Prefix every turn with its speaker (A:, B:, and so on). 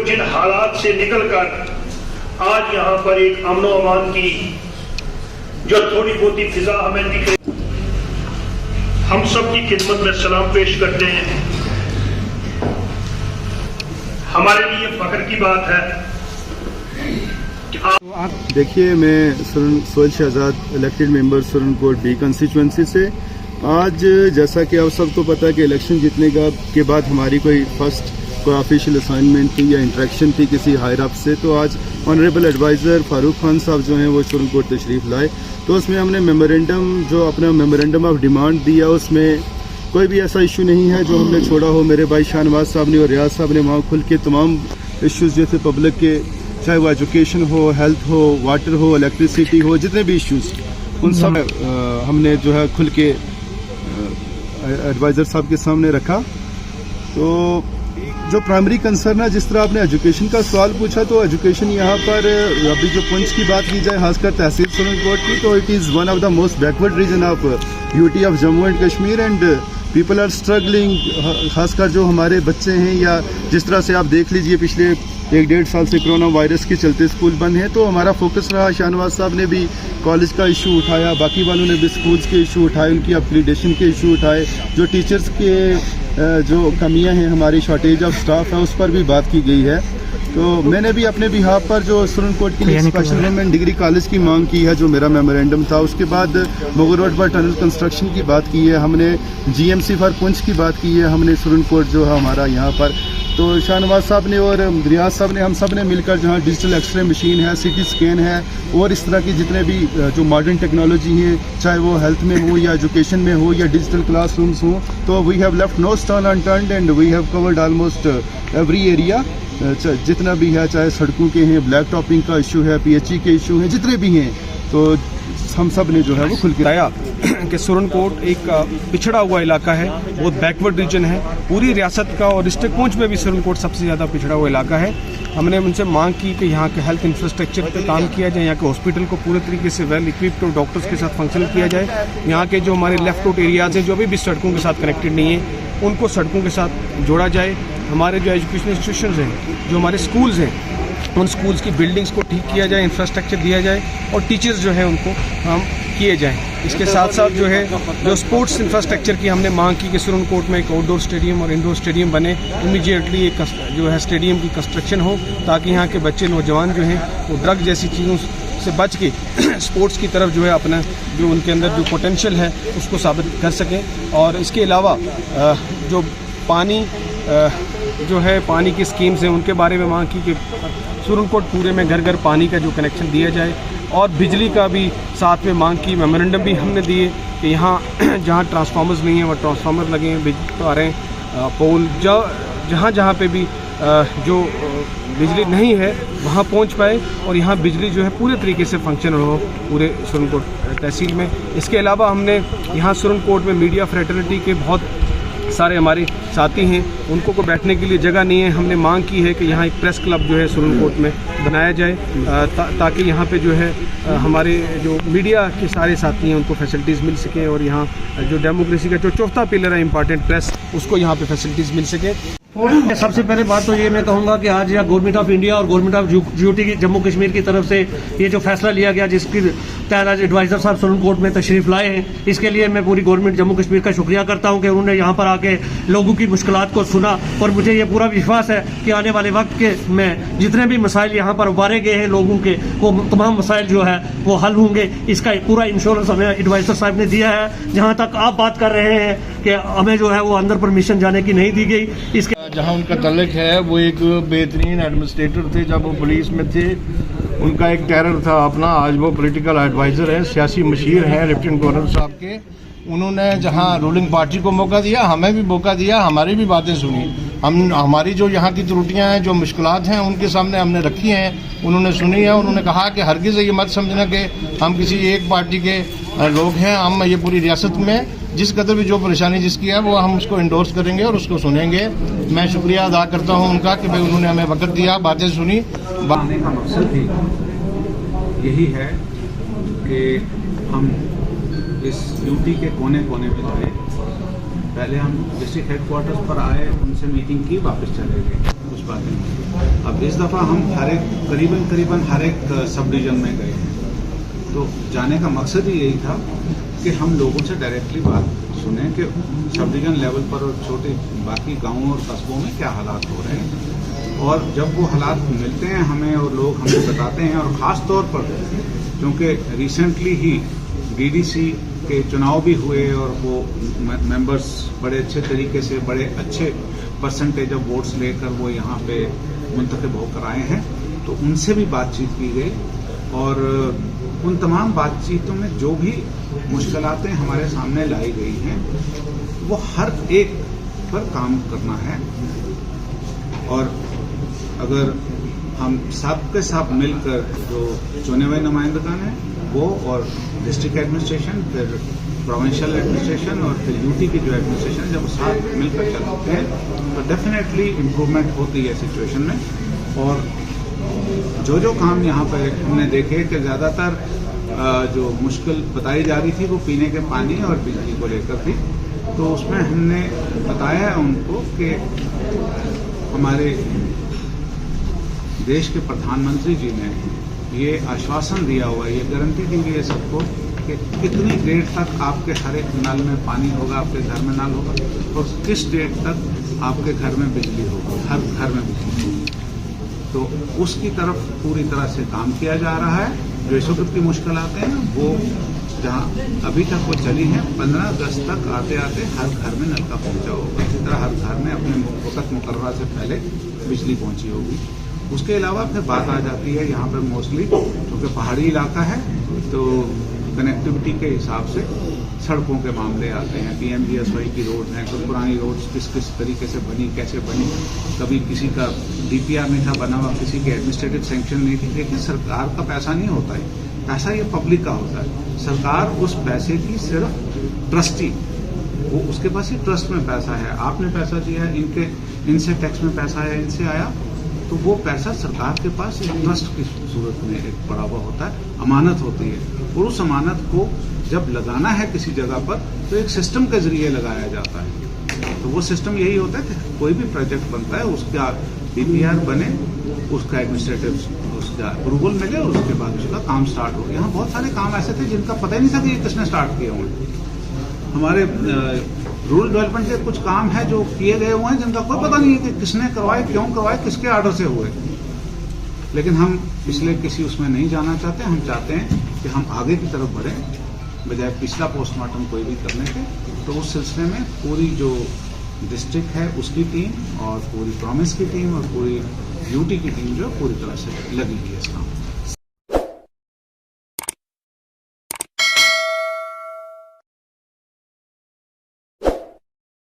A: जिन हालात से निकलकर आज यहाँ पर एक अमन अमान की जो थोड़ी बहुत फिजा हमें दिख रही, हम सब की खिदमत में सलाम पेश करते हैं। हमारे लिए फख्र की बात है कि
B: आप देखिए, मैं Sohail Shahzad elected member Surankote B constituency से। आज जैसा कि आप सबको पता है कि इलेक्शन जीतने के बाद हमारी कोई ऑफिशियल असाइनमेंट थी या इंटरेक्शन थी किसी हायर अप से, तो आज ऑनरेबल एडवाइज़र फारूक खान साहब जो हैं वो सुरनकोट तशरीफ़ लाए। तो उसमें हमने अपना मेमोरेंडम ऑफ डिमांड दिया। उसमें कोई भी ऐसा इशू नहीं है जो हमने छोड़ा हो। मेरे भाई शाहनवाज साहब ने और रियाज साहब ने वहाँ खुल के तमाम इश्यूज़ जैसे पब्लिक के, चाहे वो एजुकेशन हो, हेल्थ हो, वाटर हो, इलेक्ट्रिसिटी हो, जितने भी इश्यूज़ उन सब हमने जो है खुल के एडवाइज़र साहब के सामने रखा। तो जो प्राइमरी कंसर्न है, जिस तरह आपने एजुकेशन का सवाल पूछा, तो एजुकेशन यहाँ पर अभी जो पुंछ की बात की जाए, खासकर तहसील सुरनकोट की, तो it is one of the most backward region of UT of Jammu and Kashmir and people are struggling. खासकर जो हमारे बच्चे हैं, या जिस तरह से आप देख लीजिए पिछले 1-1.5 साल से कोरोना वायरस के चलते स्कूल बंद हैं, तो हमारा फोकस रहा। शाहनवाज साहब ने भी कॉलेज का इशू उठाया, बाकी वालों ने भी स्कूल्स के इशू उठाए, उनकी अपग्रेडेशन के इशू उठाए, जो टीचर्स के जो कमियां हैं, हमारी शॉर्टेज ऑफ स्टाफ है, उस पर भी बात की गई है। तो मैंने भी अपने बिहाफ पर जो सुरनकोट के लिए स्पेशल गवर्नमेंट डिग्री कॉलेज की मांग की है, जो मेरा मेमोरेंडम था। उसके बाद मुगल रोड पर टनल कंस्ट्रक्शन की बात की है, हमने जीएमसी फॉर पुंछ की बात की है, हमने सुरनकोट जो है हमारा यहाँ पर, तो शाहनवाज साहब ने और रियाज साहब ने, हम सब ने मिलकर जहाँ डिजिटल एक्सरे मशीन है, सीटी स्कैन है, और इस तरह की जितने भी जो मॉडर्न टेक्नोलॉजी हैं, चाहे वो हेल्थ में हो या एजुकेशन में हो या डिजिटल क्लासरूम्स हों, तो we have left no stone unturned and we have covered almost every area जितना भी है, चाहे सड़कों के हैं, ब्लैक टॉपिंग का इशू है, पीएचई के इशू हैं, जितने भी हैं, तो हम सब ने जो है वो खुल के बताया
C: कि सुरनकोट एक पिछड़ा हुआ इलाका है, बहुत बैकवर्ड रीजन है पूरी रियासत का, और डिस्ट्रिक्ट पुंछ में भी सुरनकोट सबसे ज़्यादा पिछड़ा हुआ इलाका है। हमने उनसे मांग की कि यहाँ के हेल्थ इंफ्रास्ट्रक्चर पर काम किया जाए, यहाँ के हॉस्पिटल को पूरे तरीके से वेल इक्विप्ड और डॉक्टर्स के साथ फंक्शन किया जाए। यहाँ के जो हमारे लेफ्ट आउट एरियाज़ हैं, जो अभी भी सड़कों के साथ कनेक्टेड नहीं है, उनको सड़कों के साथ जोड़ा जाए। हमारे जो एजुकेशनल इंस्टीट्यूशंस हैं, जो हमारे स्कूल्स हैं, उन स्कूल्स की बिल्डिंग्स को ठीक किया जाए, इंफ्रास्ट्रक्चर दिया जाए, और टीचर्स जो हैं उनको हम किए जाएं। इसके साथ साथ जो है जो स्पोर्ट्स इंफ्रास्ट्रक्चर की हमने मांग की कि सुरनकोट में एक आउटडोर स्टेडियम और इंडोर स्टेडियम बने, इमीडिएटली एक जो है स्टेडियम की कंस्ट्रक्शन हो, ताकि यहाँ के बच्चे नौजवान जो हैं वो ड्रग जैसी चीज़ों से बच के स्पोर्ट्स की तरफ जो है अपना जो उनके अंदर जो पोटेंशियल है उसको साबित कर सकें। और इसके अलावा जो पानी जो है पानी की स्कीम्स हैं, उनके बारे में मांग की कि सुरनकोट पूरे में घर घर पानी का जो कनेक्शन दिया जाए, और बिजली का भी साथ में मांग की। मेमोरेंडम भी हमने दिए कि यहाँ जहाँ ट्रांसफार्मर्स नहीं हैं वो ट्रांसफार्मर लगे हैं, तारें, पोल, जहाँ जहाँ पे भी जो बिजली नहीं है वहाँ पहुँच पाए, और यहाँ बिजली जो है पूरे तरीके से फंक्शनल हो पूरे सुरनकोट तहसील में। इसके अलावा हमने यहाँ सुरनकोट में मीडिया फ्रेटर्निटी के बहुत सारे हमारे साथी हैं, उनको को बैठने के लिए जगह नहीं है। हमने मांग की है कि यहाँ एक प्रेस क्लब जो है सुरनकोट में बनाया जाए, ताकि यहाँ पे जो है हमारे जो मीडिया के सारे साथी हैं उनको फैसिलिटीज़ मिल सके, और यहाँ जो डेमोक्रेसी का जो चौथा पिलर है इम्पॉर्टेंट प्रेस, उसको यहाँ पे फैसिलिटीज़ मिल सके।
D: सबसे पहले बात तो ये मैं कहूँगा कि आज यहाँ गवर्नमेंट ऑफ इंडिया और गवर्नमेंट ऑफ यूटी की जम्मू कश्मीर की तरफ से ये जो फैसला लिया गया, जिसकी तहत आज एडवाइज़र साहब सुरनकोट में तशरीफ़ लाए हैं, इसके लिए मैं पूरी गवर्नमेंट जम्मू कश्मीर का शुक्रिया करता हूँ कि उन्होंने यहाँ पर आके लोगों की मुश्किलात को सुना। और मुझे ये पूरा विश्वास है कि आने वाले वक्त के में जितने भी मसाइल यहाँ पर उभारे गए हैं लोगों के, वो तमाम मसाइल जो है वो हल होंगे। इसका पूरा इंश्योरेंस हमें एडवाइज़र साहब ने दिया है। जहाँ तक आप बात कर रहे हैं कि हमें जो है वो अंदर परमिशन जाने की नहीं दी गई, इसके
E: जहाँ उनका तल्लुक है, वो एक बेहतरीन एडमिनिस्ट्रेटर थे जब वो पुलिस में थे, उनका एक टेरर था अपना। आज वो पॉलिटिकल एडवाइज़र है, सियासी मशीर हैं लेफ्टिनेंट गवर्नर साहब के। उन्होंने जहाँ रूलिंग पार्टी को मौका दिया, हमें भी मौका दिया, हमारी भी बातें सुनी। हमारी जो यहाँ की त्रुटियाँ हैं, जो मुश्किलात हैं, उनके सामने हमने रखी हैं, उन्होंने सुनी है। उन्होंने कहा कि हरगिज़ ये मत समझना कि हम किसी एक पार्टी के लोग हैं, हम ये पूरी रियासत में जिस कदर भी जो परेशानी जिसकी है वो हम उसको इंडोर्स करेंगे और उसको सुनेंगे। मैं शुक्रिया अदा करता हूँ उनका कि भाई उन्होंने हमें वक्त दिया, बातें सुनी।
F: आने का मकसद ही यही है कि हम इस यूटी के कोने कोने में जाए। पहले हम डिस्ट्रिक्ट हेडक्वार्टर्स पर आए, उनसे मीटिंग की, वापस चले गए, कुछ बातें। अब इस दफ़ा हम करीबन हर एक सब डिवीजन में गए हैं। तो जाने का मकसद ही यही था कि हम लोगों से डायरेक्टली बात सुने कि सब डिवीजन लेवल पर और छोटे बाकी गांवों और कस्बों में क्या हालात हो रहे हैं, और जब वो हालात मिलते हैं हमें और लोग हमें बताते हैं, और ख़ास तौर पर क्योंकि रिसेंटली ही डीडीसी के चुनाव भी हुए और वो मेंबर्स बड़े अच्छे तरीके से बड़े अच्छे परसेंटेज ऑफ वोट्स लेकर वो यहाँ पे मुंतखब होकर आए हैं, तो उनसे भी बातचीत की गई। और उन तमाम बातचीतों में जो भी मुश्किलातें हमारे सामने लाई गई हैं वो हर एक पर काम करना है, और अगर हम सब के सब मिलकर जो चुने हुए नुमाइंदगान हैं वो और डिस्ट्रिक्ट एडमिनिस्ट्रेशन, फिर प्रोविंशियल एडमिनिस्ट्रेशन और फिर यूटी की जो एडमिनिस्ट्रेशन, जब साथ मिलकर चलते हैं तो डेफिनेटली इम्प्रूवमेंट होती है सिचुएशन में। और जो काम यहाँ पर हमने देखे कि ज़्यादातर जो मुश्किल बताई जा रही थी वो पीने के पानी और बिजली को लेकर थी, तो उसमें हमने बताया है उनको कि हमारे देश के प्रधानमंत्री जी ने ये आश्वासन दिया हुआ है, ये गारंटी दी हुई है सबको कि कितनी देर तक आपके हर एक नल में पानी होगा, आपके घर में नल होगा, और किस डेट तक आपके घर में बिजली होगी, हर घर में बिजली होगी। तो उसकी तरफ पूरी तरह से काम किया जा रहा है। जो इस वक्त की मुश्किल आते हैं वो जहाँ अभी तक वो चली हैं, 15 अगस्त तक आते आते हर घर में नलका पहुँचा होगा, इसी तरह हर घर में अपने वक्त मुकर्रर से पहले बिजली पहुँची होगी। उसके अलावा फिर बात आ जाती है यहाँ पर मोस्टली क्योंकि पहाड़ी इलाका है तो कनेक्टिविटी के हिसाब से सड़कों के मामले आते हैं। PMGSY की रोड हैं, कुछ पुरानी रोड्स किस तरीके से बनी, कैसे बनी, कभी किसी का DPR नहीं था बना हुआ, किसी की एडमिनिस्ट्रेटिव सैंक्शन नहीं थी। देखिए सरकार का पैसा नहीं होता है, पैसा ये पब्लिक का होता है। सरकार उस पैसे की सिर्फ ट्रस्टी, वो उसके पास ही ट्रस्ट में पैसा है, आपने पैसा दिया, इनसे टैक्स में पैसा है, इनसे आया, तो वो पैसा सरकार के पास एक ट्रस्ट की सूरत में एक पड़ा हुआ होता है, अमानत होती है। और उस अमानत को जब लगाना है किसी जगह पर तो एक सिस्टम के जरिए लगाया जाता है। तो वो सिस्टम यही होता है कि कोई भी प्रोजेक्ट बनता है उसका DPR बने, उसका एडमिनिस्ट्रेटिव उसका अप्रूवल मिले और उसके बाद उसका काम स्टार्ट हो। यहाँ बहुत सारे काम ऐसे थे जिनका पता ही नहीं था कि ये किसने स्टार्ट किए हुए। हमारे रूरल डेवलपमेंट के कुछ काम है जो किए गए हुए हैं जिनका कोई पता नहीं है कि किसने करवाए, क्यों करवाए, किसके आर्डर से हुए। लेकिन हम पिछले किसी उसमें नहीं जाना चाहते, हम चाहते हैं कि हम आगे की तरफ बढ़ें बजाय पिछला पोस्टमार्टम कोई भी करने के। तो उस सिलसिले में पूरी जो डिस्ट्रिक्ट है उसकी टीम और पूरी प्रॉमिस की टीम और पूरी यूटी की टीम जो पूरी तरह से लगी हुई है इस काम।